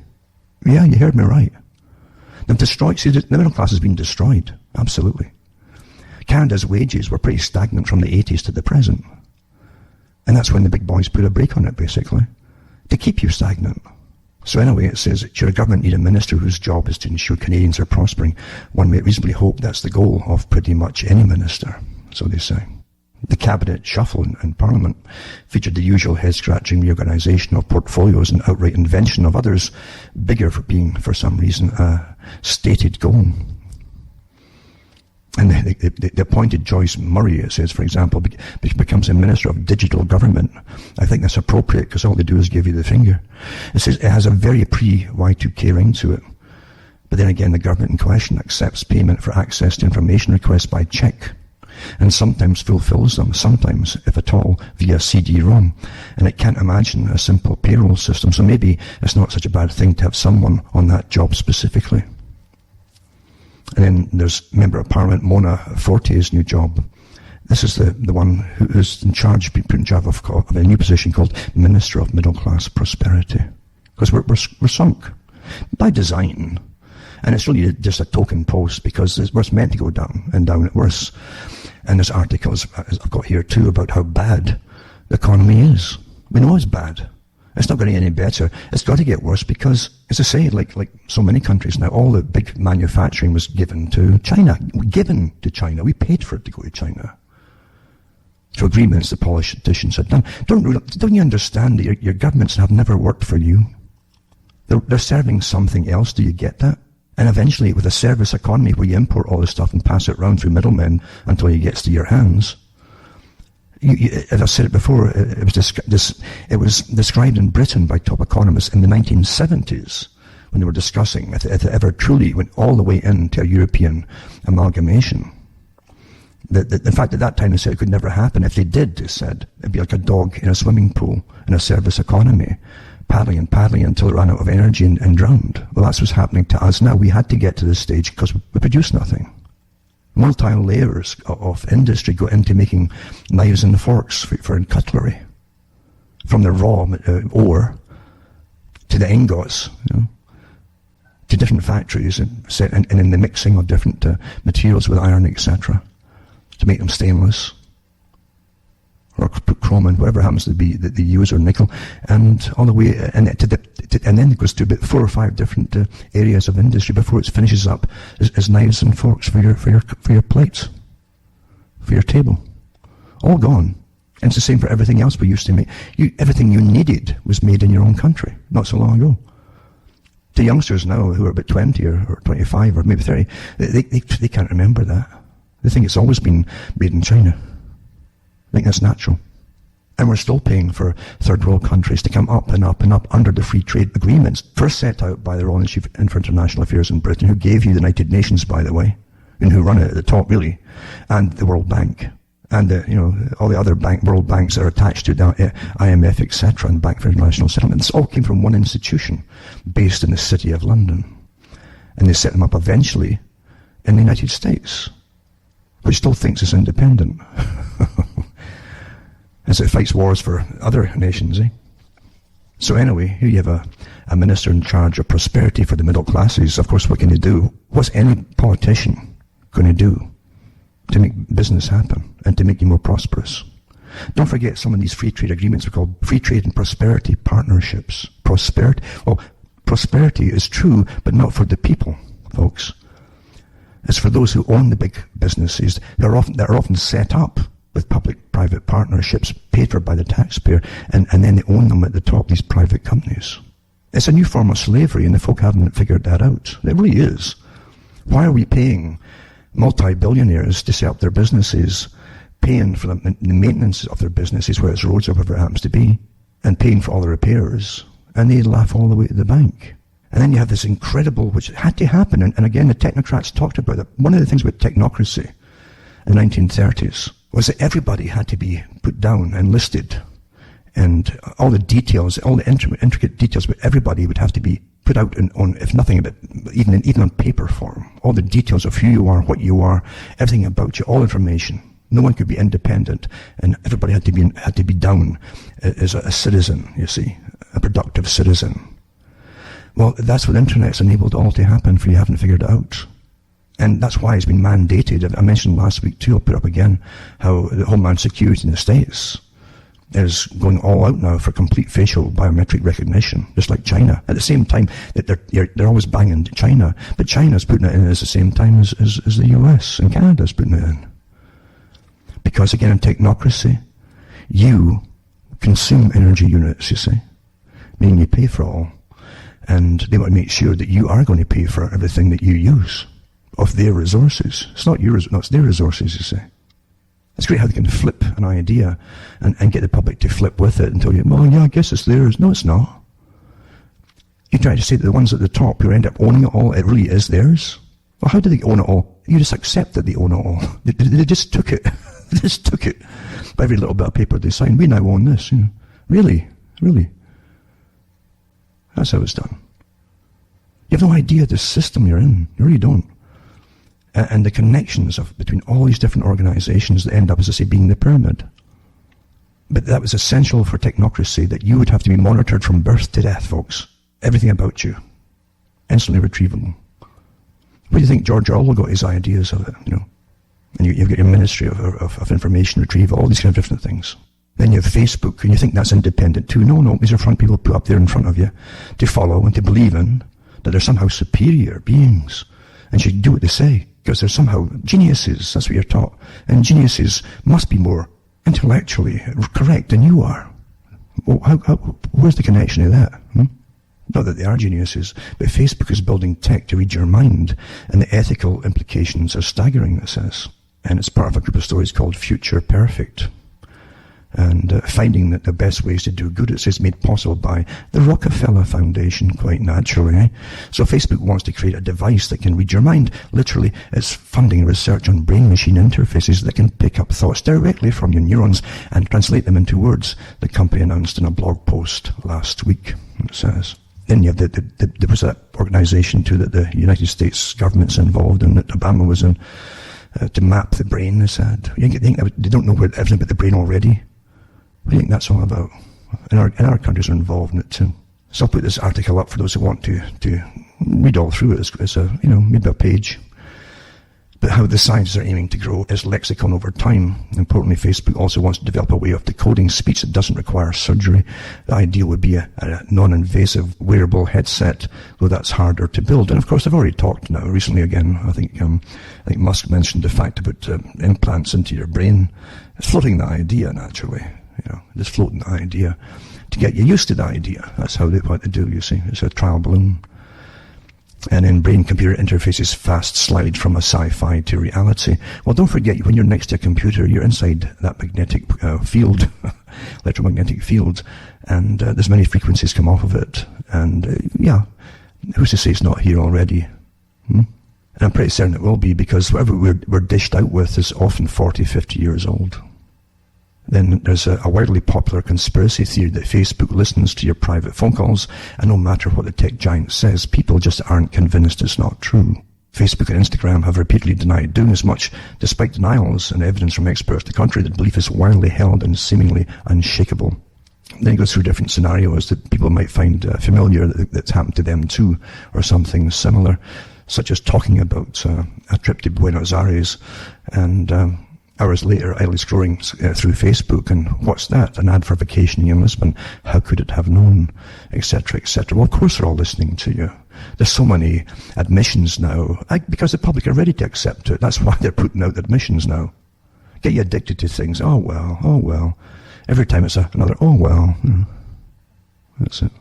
Yeah, you heard me right. They've destroyed, see, the middle class has been destroyed, absolutely. Canada's wages were pretty stagnant from the 80s to the present. And that's when the big boys put a brake on it, basically, to keep you stagnant. So anyway, it says, should a government need a minister whose job is to ensure Canadians are prospering? One may reasonably hope that's the goal of pretty much any minister, so they say. The cabinet shuffle in Parliament featured the usual head-scratching reorganisation of portfolios and outright invention of others, bigger for being, for some reason, a stated goal. And they appointed Joyce Murray, it says, for example, becomes a Minister of Digital Government. I think that's appropriate because all they do is give you the finger. It says it has a very pre-Y2K ring to it. But then again, the government in question accepts payment for access to information requests by cheque, and sometimes fulfills them, sometimes, if at all, via CD-ROM. And it can't imagine a simple payroll system, so maybe it's not such a bad thing to have someone on that job specifically. And then there's Member of Parliament Mona Forte's new job. This is the one who's in charge, being put in charge of a new position called Minister of Middle Class Prosperity. Because we're sunk by design. And it's really just a token post because it's meant to go down and down at worse. And there's articles I've got here too about how bad the economy is. We know it's bad. It's not going to get any better. It's got to get worse because, as I say, like so many countries now, all the big manufacturing was given to China. Given to China. We paid for it to go to China. Through agreements the politicians had done. Don't you understand that your governments have never worked for you? They're serving something else. Do you get that? And eventually, with a service economy where you import all this stuff and pass it around through middlemen until it gets to your hands, as I said it before, it was described in Britain by top economists in the 1970s when they were discussing if it ever truly went all the way into a European amalgamation. In fact, at that time they said it could never happen. If they did, they said, it'd be like a dog in a swimming pool in a service economy, paddling until it ran out of energy and drowned. Well, that's what's happening to us now. We had to get to this stage because we produce nothing. Multi-layers of industry go into making knives and forks for cutlery. From the raw ore to the ingots, to different factories and in the mixing of different materials with iron, etc., to make them stainless. Or put chrome in, whatever happens to be that they use, or nickel, and all the way, and then it goes to about 4 or 5 different areas of industry before it finishes up as knives and forks for your plates, for your table, all gone. And it's the same for everything else we used to make. Everything you needed was made in your own country not so long ago. The youngsters now who are about 20 or 25 or maybe 30, they can't remember that. They think it's always been made in China. I think that's natural. And we're still paying for third world countries to come up and up and up under the free trade agreements, first set out by the Royal Institute for International Affairs in Britain, who gave you the United Nations, by the way, and who run it at the top, really, and the World Bank, and all the other world banks that are attached to the IMF, etc., and Bank for International Settlement. This all came from one institution based in the City of London. And they set them up eventually in the United States, which still thinks it's independent. As it fights wars for other nations, So anyway, here you have a minister in charge of prosperity for the middle classes. Of course, what can you do? What's any politician going to do to make business happen and to make you more prosperous? Don't forget, some of these free trade agreements are called free trade and prosperity partnerships. Prosperity is true, but not for the people, folks. It's for those who own the big businesses. They're often set up with public-private partnerships paid for by the taxpayer, and then they own them at the top, these private companies. It's a new form of slavery, and the folk haven't figured that out. It really is. Why are we paying multi-billionaires to set up their businesses, paying for the maintenance of their businesses, whether it's roads or whatever it happens to be, and paying for all the repairs, and they laugh all the way to the bank? And then you have this incredible, which had to happen, and again, the technocrats talked about it. One of the things about technocracy in the 1930s was that everybody had to be put down and listed And all the details, all the intricate details, but everybody would have to be put out on, if nothing but even on paper form. All the details of who you are, what you are, everything about you, all information. No one could be independent, and everybody had to be down as a citizen, you see, a productive citizen. Well, that's what the internet's enabled all to happen for you haven't figured it out. And that's why it's been mandated. I mentioned last week too, I'll put up again, how the Homeland Security in the States is going all out now for complete facial biometric recognition, just like China. At the same time that they're always banging China, but China's putting it in at the same time as the US, and Canada's putting it in. Because again, in technocracy, you consume energy units, you see, meaning you pay for all. And they want to make sure that you are going to pay for everything that you use of their resources. It's not yours, no, it's their resources, you see. It's great how they can flip an idea and get the public to flip with it and tell you, well, yeah, I guess it's theirs. No, it's not. You try to say that the ones at the top who end up owning it all, it really is theirs. Well, how do they own it all? You just accept that they own it all. They just took it. They just took it. By every little bit of paper they signed, we now own this. You know. Really? Really? That's how it's done. You have no idea the system you're in. You really don't. And the connections between all these different organizations that end up, as I say, being the pyramid. But that was essential for technocracy, that you would have to be monitored from birth to death, folks. Everything about you. Instantly retrievable. Where do you think George Orwell got his ideas of it, you know? And you've got your Ministry of Information Retrieval, all these kind of different things. Then you have Facebook, and you think that's independent too. No, these are front people put up there in front of you to follow and to believe in, that they're somehow superior beings. And you do what they say, because they're somehow geniuses. That's what you're taught. And geniuses must be more intellectually correct than you are. Well, where's the connection to that? Not that they are geniuses, but Facebook is building tech to read your mind, and the ethical implications are staggering, it says. And it's part of a group of stories called Future Perfect. And finding that the best ways to do good, it says, made possible by the Rockefeller Foundation, quite naturally. Eh? So Facebook wants to create a device that can read your mind. Literally, it's funding research on brain-machine interfaces that can pick up thoughts directly from your neurons and translate them into words, the company announced in a blog post last week, it says. Then you have there was that organization too that the United States government's involved in, that Obama was in, to map the brain, they said. You think they don't know everything about the brain already? What do you think that's all about? And our countries are involved in it too. So I'll put this article up for those who want to read all through it. It's a, maybe a page. But how the scientists are aiming to grow its lexicon over time. Importantly, Facebook also wants to develop a way of decoding speech that doesn't require surgery. The ideal would be a non-invasive wearable headset, though that's harder to build. And of course, I've already talked now recently again. I think Musk mentioned the fact about implants into your brain. It's floating the idea, naturally. Just floating the idea to get you used to the idea. That's what they do, you see. It's a trial balloon. And then brain-computer interfaces fast slide from a sci-fi to reality. Well, don't forget, when you're next to a computer, you're inside that magnetic field, electromagnetic field, and there's many frequencies come off of it. And who's to say it's not here already? And I'm pretty certain it will be, because whatever we're dished out with is often 40, 50 years old. Then there's a widely popular conspiracy theory that Facebook listens to your private phone calls, and no matter what the tech giant says, people just aren't convinced it's not true. Facebook and Instagram have repeatedly denied doing as much, despite denials and evidence from experts. The contrary, the belief is widely held and seemingly unshakable. Then it goes through different scenarios that people might find familiar that's happened to them too, or something similar, such as talking about a trip to Buenos Aires and hours later, idly scrolling through Facebook, and what's that? An ad for vacationing in Lisbon. How could it have known? Etc., etc. Well, of course they're all listening to you. There's so many admissions now, because the public are ready to accept it. That's why they're putting out admissions now. Get you addicted to things. Oh well. Every time it's another, oh well. That's it.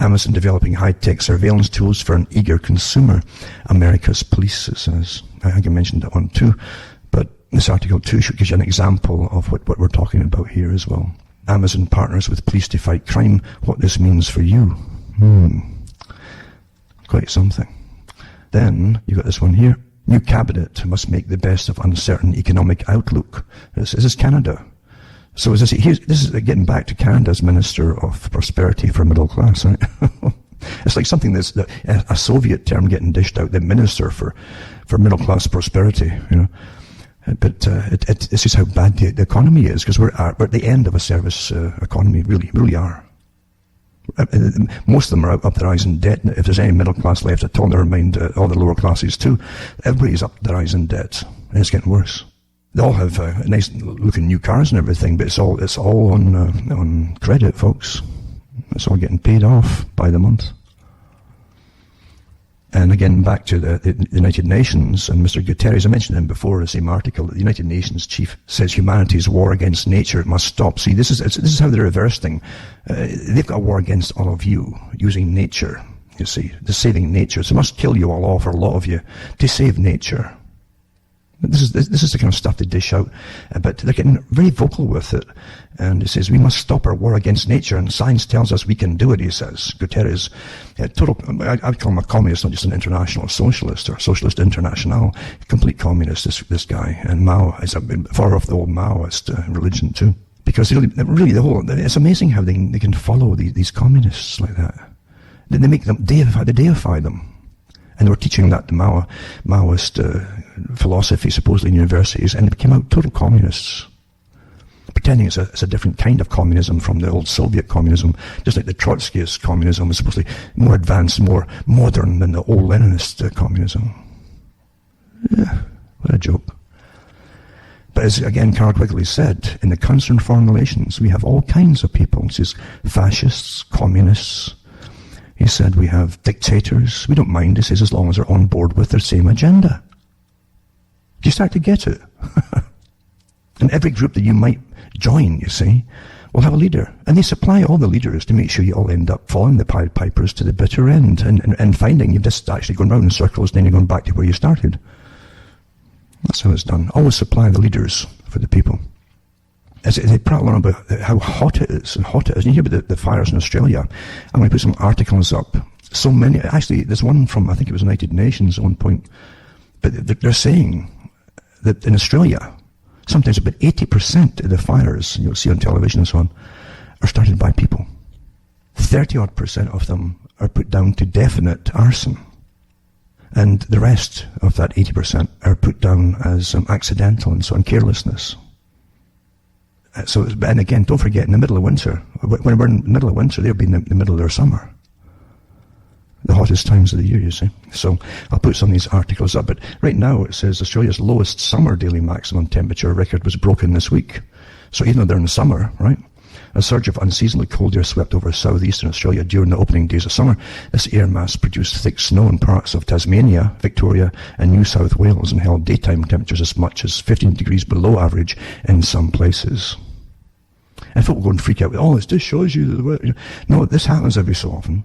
Amazon developing high-tech surveillance tools for an eager consumer. America's police, it says. I think I mentioned that one too. But this article too gives you an example of what we're talking about here as well. Amazon partners with police to fight crime. What this means for you. Quite something. Then you got this one here. New cabinet must make the best of uncertain economic outlook. This is Canada. So this is getting back to Canada's Minister of Prosperity for Middle Class, right? It's like something that's a Soviet term getting dished out, the Minister for Middle Class Prosperity, you know. But this is how bad the economy is, because we're at the end of a service economy, really are. Most of them are up their eyes in debt. If there's any middle class left at all, never mind all the lower classes too. Everybody's up their eyes in debt, and it's getting worse. They all have nice looking new cars and everything, but it's all on credit, folks. It's all getting paid off by the month. And again, back to the United Nations and Mr. Guterres, I mentioned him before in the same article. The United Nations chief says humanity's war against nature must stop. See, this is how they reverse thing. They've got a war against all of you using nature. You see, the saving nature. So they must kill you all off, or a lot of you, to save nature. This is the kind of stuff they dish out, but they're getting very vocal with it. And he says, we must stop our war against nature, and science tells us we can do it, he says. Guterres, I call him a communist, not just an international socialist, or socialist international, complete communist, this guy. And Mao is far off the old Maoist religion too. Because really it's amazing how they can follow these communists like that. They make them, they deify them. And they were teaching that to Maoist philosophy, supposedly in universities, and they became out total communists. Pretending it's a different kind of communism from the old Soviet communism, just like the Trotskyist communism was supposedly more advanced, more modern than the old Leninist communism. Yeah, what a joke. But as, again, Carl Quigley said, in the Council on Foreign Relations, we have all kinds of people. He says fascists, communists. He said we have dictators. We don't mind, he says, as long as they're on board with their same agenda. Do you start to get it? And every group that you might join, you see, will have a leader. And they supply all the leaders to make sure you all end up following the Pied Pipers to the bitter end and finding you've just actually gone round in circles and then you're going back to where you started. That's how it's done. Always supply the leaders for the people. As they prattle on about how hot it is, and hot it is. And you hear about the fires in Australia. I'm going to put some articles up. So many, actually, there's one from, I think it was United Nations at one point, but they're saying that in Australia, sometimes about 80% of the fires you'll see on television and so on are started by people. 30-odd% of them are put down to definite arson. And the rest of that 80% are put down as accidental and so on, carelessness. So, and again, don't forget, in the middle of winter, when we're in the middle of winter, they'll be in the middle of their summer. The hottest times of the year, you see. So I'll put some of these articles up. But right now it says Australia's lowest summer daily maximum temperature record was broken this week. So even though they're in the summer, right, a surge of unseasonably cold air swept over southeastern Australia during the opening days of summer. This air mass produced thick snow in parts of Tasmania, Victoria and New South Wales and held daytime temperatures as much as 15 degrees below average in some places. And folk will go and freak out, oh, it just shows you the no, this happens every so often.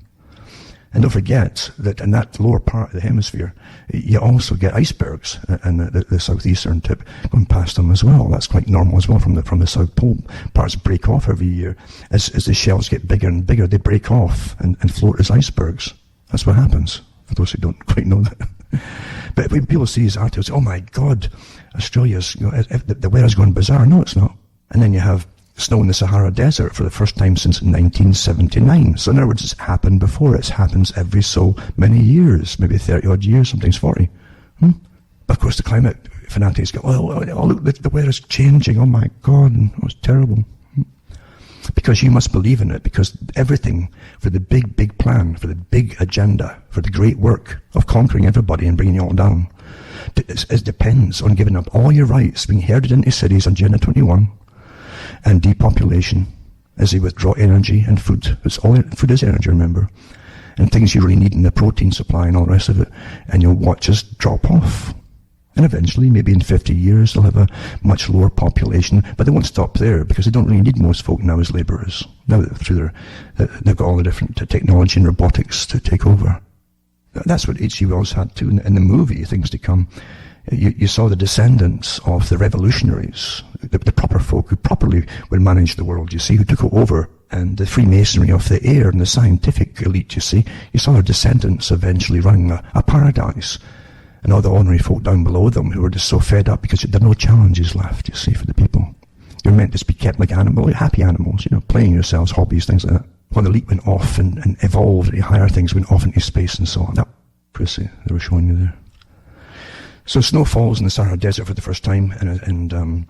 And don't forget that in that lower part of the hemisphere, you also get icebergs, and the southeastern tip going past them as well. That's quite normal as well from the South Pole. Parts break off every year. As the shells get bigger and bigger, they break off and float as icebergs. That's what happens, for those who don't quite know that. But when people see these articles, oh my God, Australia's, the weather's gone bizarre. No, it's not. And then you have snow in the Sahara Desert for the first time since 1979. So in other words, it's happened before. It happens every so many years, maybe 30-odd years, sometimes 40. But of course, the climate fanatics go, oh, look, the weather's changing. Oh my God, it's terrible. Because you must believe in it, because everything for the big plan, for the big agenda, for the great work of conquering everybody and bringing you all down, it depends on giving up all your rights, being herded into cities on Agenda 21, and depopulation as they withdraw energy and food. Food is energy, remember, and things you really need in the protein supply and all the rest of it, and you'll watch us drop off. And eventually, maybe in 50 years, they'll have a much lower population, but they won't stop there because they don't really need most folk now as labourers. Now they've got all the different technology and robotics to take over. That's what H.G. Wells had too in the movie, Things to Come. You saw the descendants of the revolutionaries, the proper folk who properly would manage the world, you see, who took it over, and the Freemasonry of the air and the scientific elite, you see. You saw their descendants eventually running a paradise, and all the ordinary folk down below them who were just so fed up because there are no challenges left, you see, for the people. You're meant to be kept like happy animals, playing yourselves, hobbies, things like that. When the leap went off and evolved, higher things went off into space and so on. That prissy they were showing you there. So snow falls in the Sahara Desert for the first time, and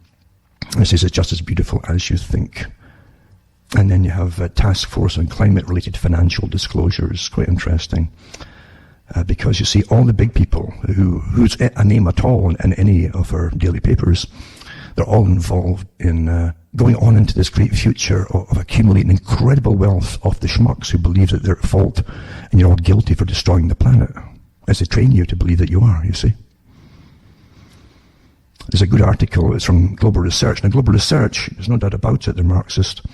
this is just as beautiful as you think. And then you have a task force on climate-related financial disclosures. Quite interesting. Because you see, all the big people whose a name at all in any of our daily papers, they're all involved in going on into this great future of accumulating incredible wealth off the schmucks who believe that they're at fault and you're all guilty for destroying the planet, as they train you to believe that you are, you see. There's a good article, it's from Global Research. Now, Global Research, there's no doubt about it, they're Marxist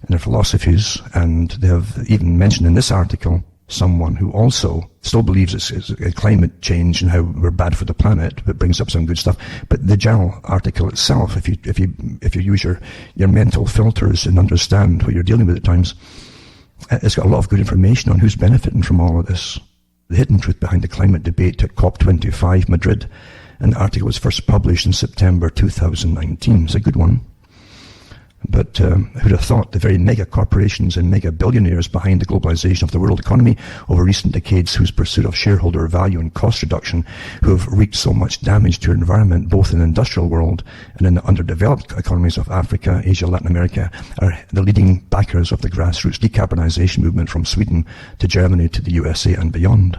in their philosophies, and they have even mentioned in this article someone who also still believes it's climate change and how we're bad for the planet, but brings up some good stuff. But the general article itself, if you use your mental filters and understand what you're dealing with at times, it's got a lot of good information on who's benefiting from all of this. The hidden truth behind the climate debate at COP25 Madrid. And the article was first published in September 2019. It's a good one. But who'd have thought the very mega corporations and mega billionaires behind the globalization of the world economy over recent decades, whose pursuit of shareholder value and cost reduction, who have wreaked so much damage to our environment, both in the industrial world and in the underdeveloped economies of Africa, Asia, Latin America, are the leading backers of the grassroots decarbonization movement from Sweden to Germany to the USA and beyond.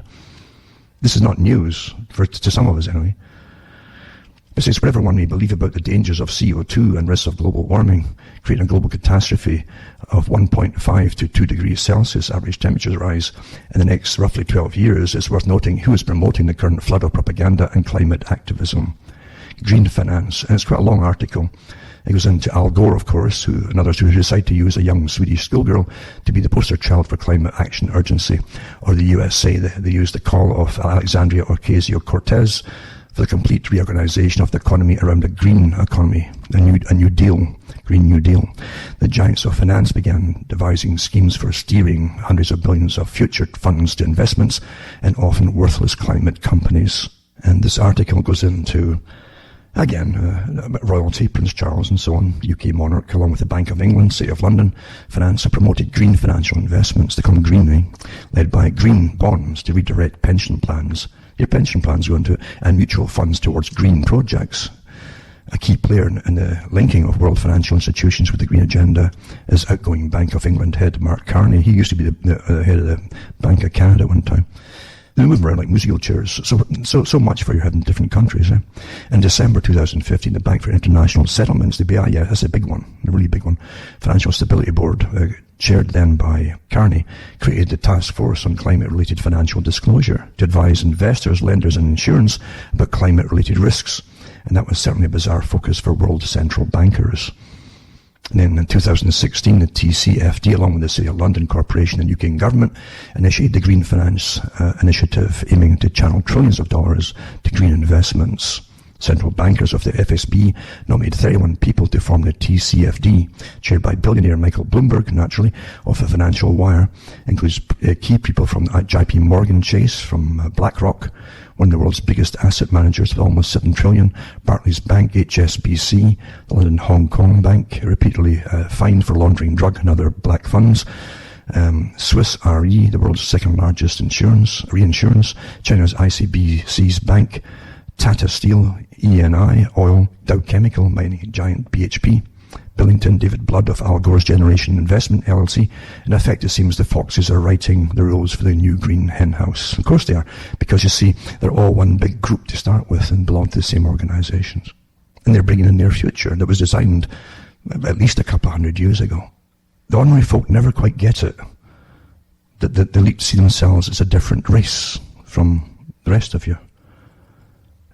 This is not news, to some of us anyway. It says, whatever one may believe about the dangers of CO2 and risks of global warming, creating a global catastrophe of 1.5 to 2 degrees Celsius average temperatures rise in the next roughly 12 years, it's worth noting who is promoting the current flood of propaganda and climate activism. Green finance, and it's quite a long article. It goes into Al Gore, of course, and others who decide to use a young Swedish schoolgirl to be the poster child for climate action urgency. Or the USA, they use the call of Alexandria Ocasio-Cortez for the complete reorganization of the economy around a green economy, a new deal, Green New Deal. The giants of finance began devising schemes for steering hundreds of billions of future funds to investments in often worthless climate companies. And this article goes into, again, royalty, Prince Charles and so on, UK monarch, along with the Bank of England, City of London, finance have promoted green financial investments, they come green, led by green bonds to redirect pension plans. Your pension plans go into, and mutual funds towards green projects. A key player in the linking of world financial institutions with the green agenda is outgoing Bank of England head Mark Carney. He used to be the head of the Bank of Canada one time. They move around like musical chairs. So much for your head in different countries. In December 2015, the Bank for International Settlements, the BI, that's a big one, a really big one. Financial Stability Board, chaired then by Carney, created the task force on climate-related financial disclosure to advise investors, lenders and insurance about climate-related risks. And that was certainly a bizarre focus for world central bankers. And then in 2016, the TCFD, along with the City of London Corporation and UK government, initiated the Green Finance Initiative, aiming to channel trillions of dollars to green investments. Central bankers of the FSB nominated 31 people to form the TCFD, chaired by billionaire Michael Bloomberg, naturally, of the Financial Wire. Includes key people from JP Morgan Chase, from BlackRock, one of the world's biggest asset managers with almost $7 trillion, Barclays Bank, HSBC, the London Hong Kong Bank, repeatedly fined for laundering drug and other black funds, Swiss Re, the world's second largest reinsurance, China's ICBC's bank, Tata Steel, ENI, oil, Dow Chemical, mining giant BHP, Billington, David Blood of Al Gore's Generation Investment LLC. In effect, it seems the foxes are writing the rules for the new green hen house. Of course they are, because you see, they're all one big group to start with and belong to the same organizations. And they're bringing in their future that was designed at least a couple of 100 years ago. The ordinary folk never quite get it, that the elite see themselves as a different race from the rest of you.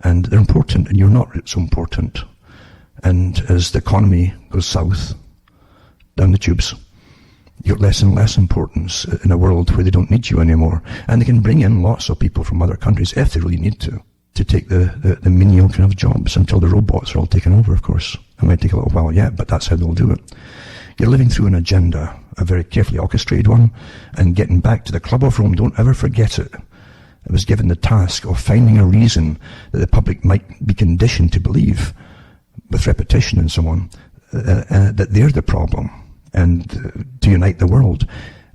And they're important, and you're not so important. And as the economy goes south, down the tubes, you get less and less importance in a world where they don't need you anymore. And they can bring in lots of people from other countries, if they really need to take the menial kind of jobs until the robots are all taken over, of course. It might take a little while yet, but that's how they'll do it. You're living through an agenda, a very carefully orchestrated one, and getting back to the Club of Rome, don't ever forget it. It was given the task of finding a reason that the public might be conditioned to believe, with repetition and so on, that they're the problem, and to unite the world.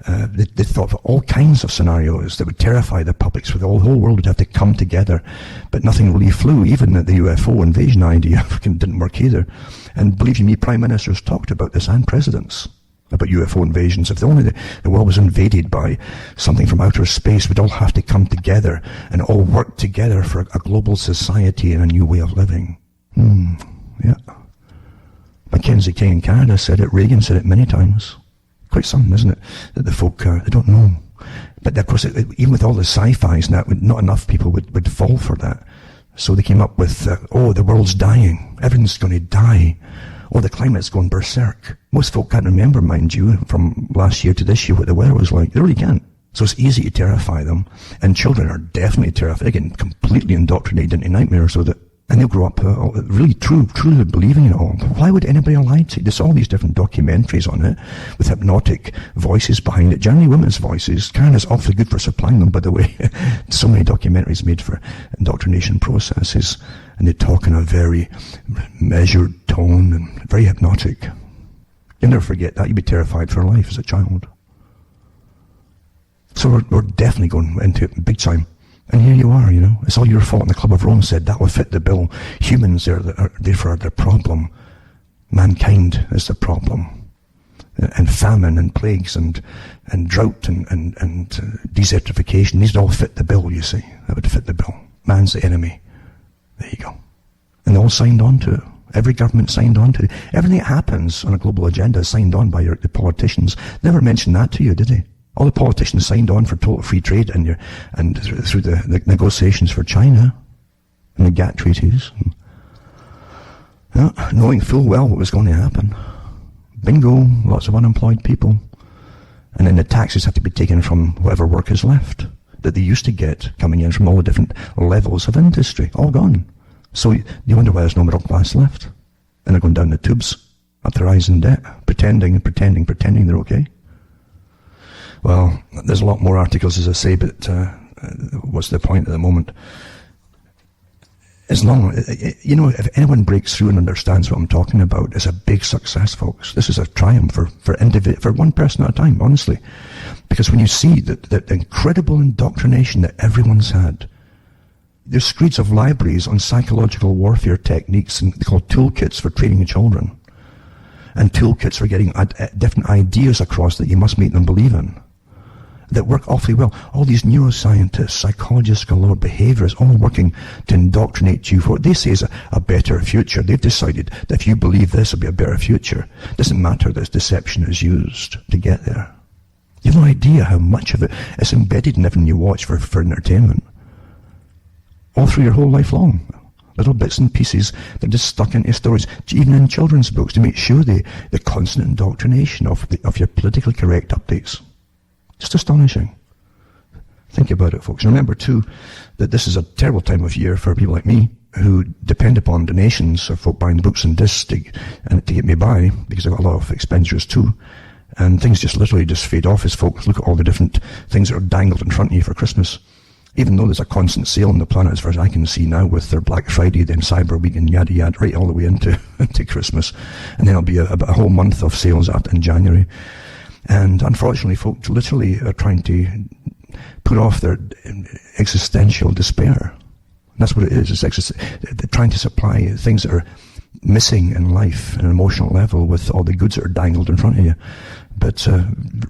They thought of all kinds of scenarios that would terrify the publics, where the whole world would have to come together, but nothing really flew. Even the UFO invasion idea didn't work either. And believe you me, prime ministers talked about this, and presidents, about UFO invasions. If only the world was invaded by something from outer space, we'd all have to come together and all work together for a global society and a new way of living. Yeah. Mackenzie King in Canada said it. Reagan said it many times. Quite something, isn't it? That the folk, they don't know. But of course, even with all the sci-fis now, not enough people would fall for that. So they came up with, the world's dying. Everything's going to die. The climate's going berserk. Most folk can't remember, mind you, from last year to this year what the weather was like. They really can't. So it's easy to terrify them. And children are definitely terrified. They get completely indoctrinated into nightmares with it. And they'll grow up really truly believing it all. Why would anybody lie to you? There's all these different documentaries on it with hypnotic voices behind it. Generally women's voices. Karen is awfully good for supplying them, by the way. So many documentaries made for indoctrination processes. And they talk in a very measured tone and very hypnotic. You'll never forget that. You'd be terrified for life as a child. So we're definitely going into it big time. And here you are, it's all your fault. And the Club of Rome said that will fit the bill. Humans are therefore the problem. Mankind is the problem. And famine and plagues and drought and desertification, these all fit the bill, you see. That would fit the bill. Man's the enemy. There you go. And they all signed on to it. Every government signed on to it. Everything that happens on a global agenda is signed on by the politicians. Never mentioned that to you, did they? All the politicians signed on for total free trade and through the negotiations for China and the GATT treaties. Knowing full well what was going to happen. Bingo, lots of unemployed people. And then the taxes have to be taken from whatever work is left that they used to get coming in from all the different levels of industry. All gone. So you wonder why there's no middle class left. And they're going down the tubes, up their eyes in debt, pretending they're okay. Well, there's a lot more articles, as I say, but what's the point at the moment? As long, if anyone breaks through and understands what I'm talking about, it's a big success, folks. This is a triumph for one person at a time, honestly. Because when you see the incredible indoctrination that everyone's had, there's screeds of libraries on psychological warfare techniques, and they're called toolkits for training children. And toolkits for getting different ideas across that you must make them believe in, that work awfully well. All these neuroscientists, psychologists, galore, behaviorists, all working to indoctrinate you for what they say is a better future. They've decided that if you believe this, it'll be a better future. It doesn't matter that deception is used to get there. You have no idea how much of it is embedded in everything you watch for entertainment. All through your whole life long. Little bits and pieces that are just stuck into stories, even in children's books, to make sure the constant indoctrination of your politically correct updates. Just astonishing. Think about it, folks. Remember, too, that this is a terrible time of year for people like me who depend upon donations of folk buying books and discs to get me by, because I've got a lot of expenditures, too. And things just literally fade off as folks look at all the different things that are dangled in front of you for Christmas. Even though there's a constant sale on the planet, as far as I can see now, with their Black Friday, then Cyber Week, and yada yada, right all the way into Christmas. And then it'll be about a whole month of sales out in January. And unfortunately, folks literally are trying to put off their existential despair. And that's what it is. They're trying to supply things that are missing in life at an emotional level with all the goods that are dangled in front of you. But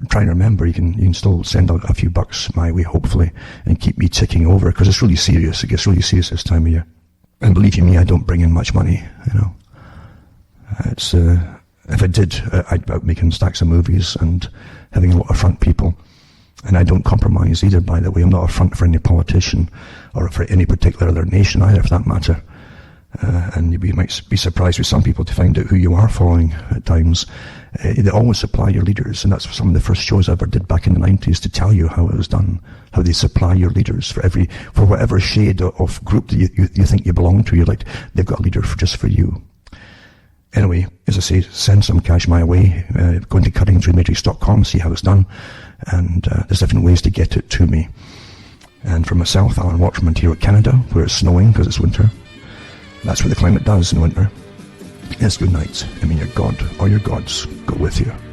try and remember, you can still send out a few bucks my way, hopefully, and keep me ticking over, because it's really serious. It gets really serious this time of year. And believe you me, I don't bring in much money, It's if I did, I'd be out making stacks of movies and having a lot of front people. And I don't compromise either, by the way. I'm not a front for any politician or for any particular other nation either, for that matter. And you might be surprised with some people to find out who you are following at times. They always supply your leaders, and that's some of the first shows I ever did back in the 90s, to tell you how it was done, how they supply your leaders for whatever shade of group that you think you belong to. You're like, they've got a leader just for you. Anyway, as I say, send some cash my way. Go into cuttingthroughmatrix.com, see how it's done, and there's different ways to get it to me. And for myself, Alan Watchman, here at Canada, where it's snowing because it's winter. That's what the climate does in winter. Yes, good night. I mean, your God or your gods go with you.